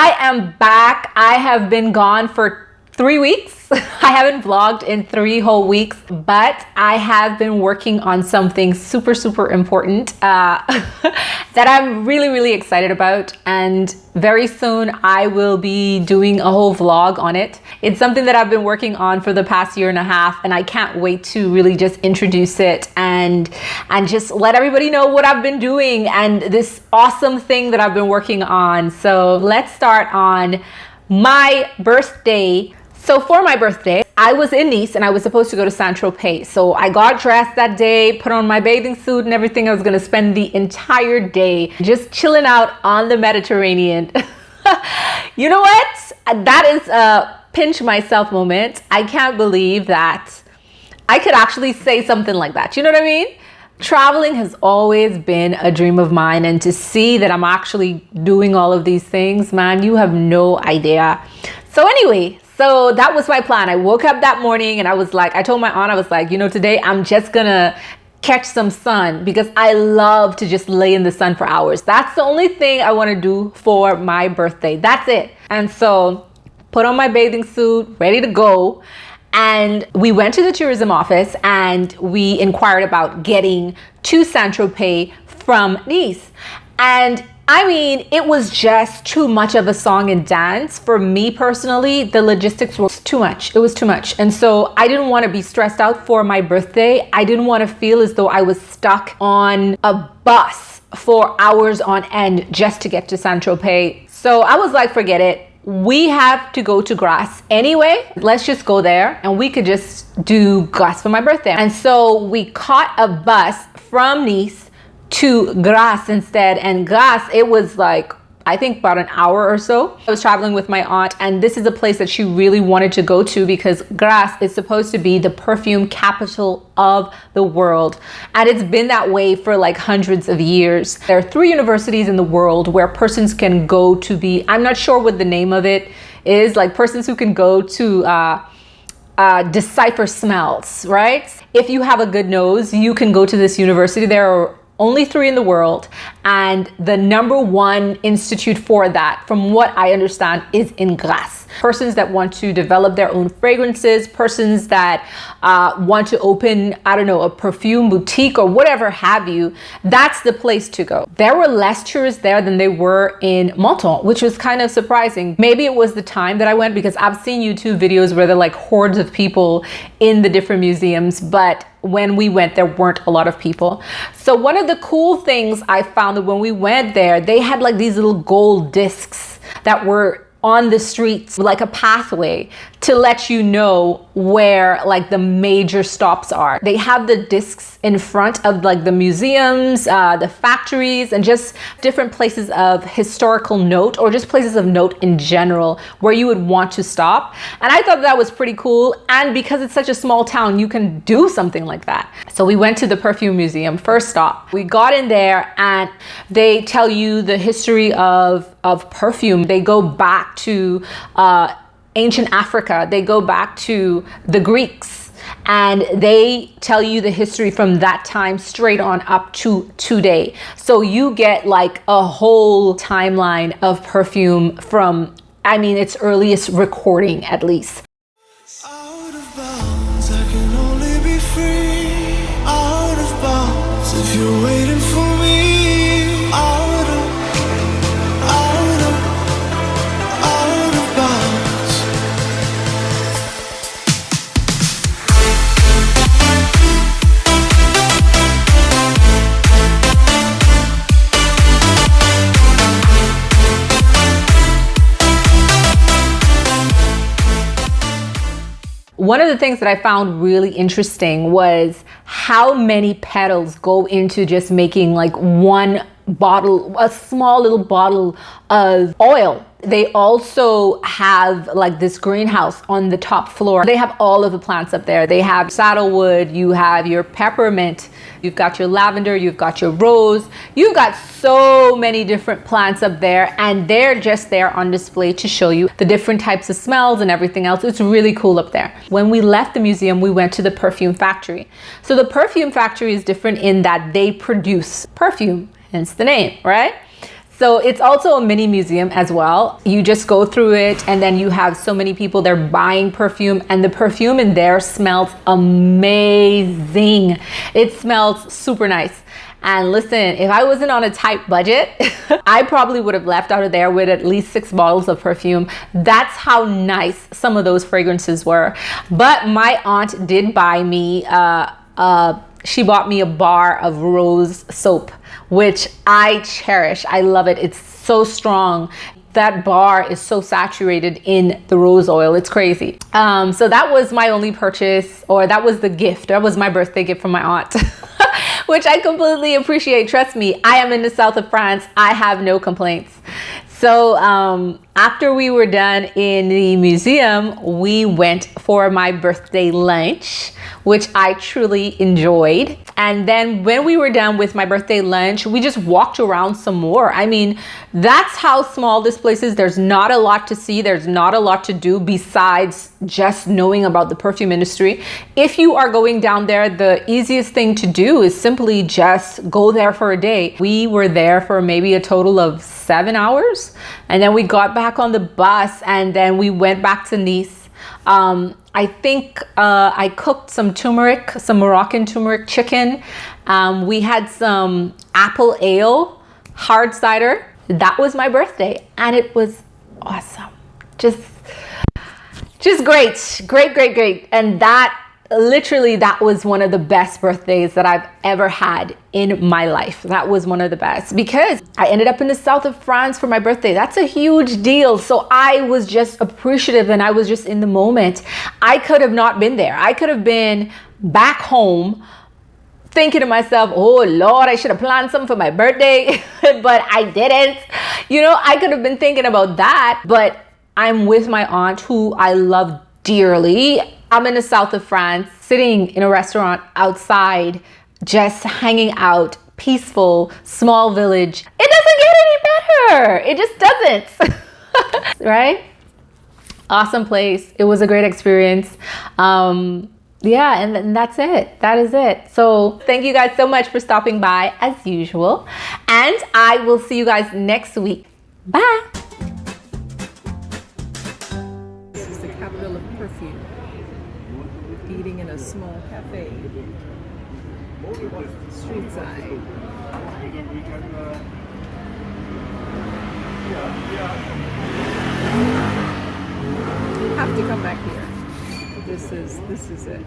I am back. I have been gone for 3 weeks. I haven't vlogged in 3 whole weeks, but I have been working on something super, super important that I'm really, really excited about. And very soon I will be doing a whole vlog on it. It's something that I've been working on for the past 1.5 years, and I can't wait to really just introduce it and just let everybody know what I've been doing and this awesome thing that I've been working on. So let's start on my birthday. So for my birthday, I was in Nice and I was supposed to go to Saint Tropez. So I got dressed that day, put on my bathing suit and everything. I was gonna spend the entire day just chilling out on the Mediterranean. You know what? That is a pinch myself moment. I can't believe that I could actually say something like that. You know what I mean? Traveling has always been a dream of mine, and to see that I'm actually doing all of these things, man, you have no idea. So anyway, so that was my plan. I woke up that morning and I was like, I told my aunt, I was like, you know, today I'm just gonna catch some sun because I love to just lay in the sun for hours. That's the only thing I want to do for my birthday. That's it. And so put on my bathing suit, ready to go. And we went to the tourism office and we inquired about getting to Saint Tropez from Nice. And I mean, it was just too much of a song and dance. For me personally, the logistics was too much. It was too much. And so I didn't want to be stressed out for my birthday. I didn't want to feel as though I was stuck on a bus for hours on end just to get to Saint Tropez. So I was like, forget it. We have to go to Grasse anyway. Let's just go there and we could just do Grasse for my birthday. And so we caught a bus from Nice to Grasse instead. And Grasse, it was like, I think about an hour or so. I was traveling with my aunt, and this is a place that she really wanted to go to because Grasse is supposed to be the perfume capital of the world. And it's been that way for like hundreds of years. There are 3 universities in the world where persons can go to be, I'm not sure what the name of it is, like persons who can go to decipher smells, right? If you have a good nose, you can go to this university. There are only 3 in the world, and the #1 institute for that, from what I understand, is in Grasse. Persons that want to develop their own fragrances, persons that want to open, I don't know, a perfume boutique or whatever have you, that's the place to go. There were less tourists there than they were in Menton, which was kind of surprising. Maybe it was the time that I went, because I've seen YouTube videos where they're like hordes of people in the different museums, but when we went, there weren't a lot of people. So one of the cool things I found that when we went there, they had like these little gold discs that were on the streets, like a pathway to let you know where like the major stops are. They have the discs in front of like the museums, the factories, and just different places of historical note, or just places of note in general where you would want to stop. And I thought that was pretty cool. And because it's such a small town, you can do something like that. So we went to the perfume museum, first stop. We got in there and they tell you the history of perfume. They go back to ancient Africa. They go back to the Greeks, and they tell you the history from that time straight on up to today. So you get like a whole timeline of perfume from, I mean, its earliest recording at least. Out of bounds, I can only be free. Out of bounds, if you're waiting for me. One of the things that I found really interesting was how many petals go into just making like one bottle, a small little bottle of oil. They also have like this greenhouse on the top floor. They have all of the plants up there. They have saddlewood, you have your peppermint, you've got your lavender, you've got your rose. You've got so many different plants up there, and they're just there on display to show you the different types of smells and everything else. It's really cool up there. When we left the museum, we went to the perfume factory. So the perfume factory is different in that they produce perfume, hence the name, right? So it's also a mini museum as well. You just go through it and then you have so many people there buying perfume, and the perfume in there smells amazing. It smells super nice. And listen, if I wasn't on a tight budget, I probably would have left out of there with at least 6 bottles of perfume. That's how nice some of those fragrances were. But my aunt did buy me, she bought me a bar of rose soap, which I cherish. I love it. It's so strong. That bar is so saturated in the rose oil. It's crazy. So that was my only purchase, or that was the gift. That was my birthday gift from my aunt. Which I completely appreciate. Trust me, I am in the south of France. I have no complaints. So after we were done in the museum, we went for my birthday lunch, which I truly enjoyed. And then when we were done with my birthday lunch, we just walked around some more. I mean, that's how small this place is. There's not a lot to see. There's not a lot to do besides just knowing about the perfume industry. If you are going down there, the easiest thing to do is simply just go there for a day. We were there for maybe a total of 7 hours. And then we got back on the bus and then we went back to Nice. I think I cooked some turmeric, some Moroccan turmeric chicken. We had some apple ale, hard cider. That was my birthday and it was awesome. Just great. And that was one of the best birthdays that I've ever had in my life. That was one of the best because I ended up in the south of France for my birthday. That's a huge deal. So I was just appreciative and I was just in the moment. I could have not been there. I could have been back home thinking to myself, oh Lord, I should have planned something for my birthday, but I didn't. You know, I could have been thinking about that, but I'm with my aunt who I love dearly. I'm in the south of France, sitting in a restaurant outside, just hanging out, peaceful, small village. It doesn't get any better. It just doesn't, right? Awesome place. It was a great experience. Yeah, and that's it. That is it. So thank you guys so much for stopping by as usual. And I will see you guys next week. Bye. This is the capital of perfume. Eating in a small cafe. Street side. You have to come back here. This is it.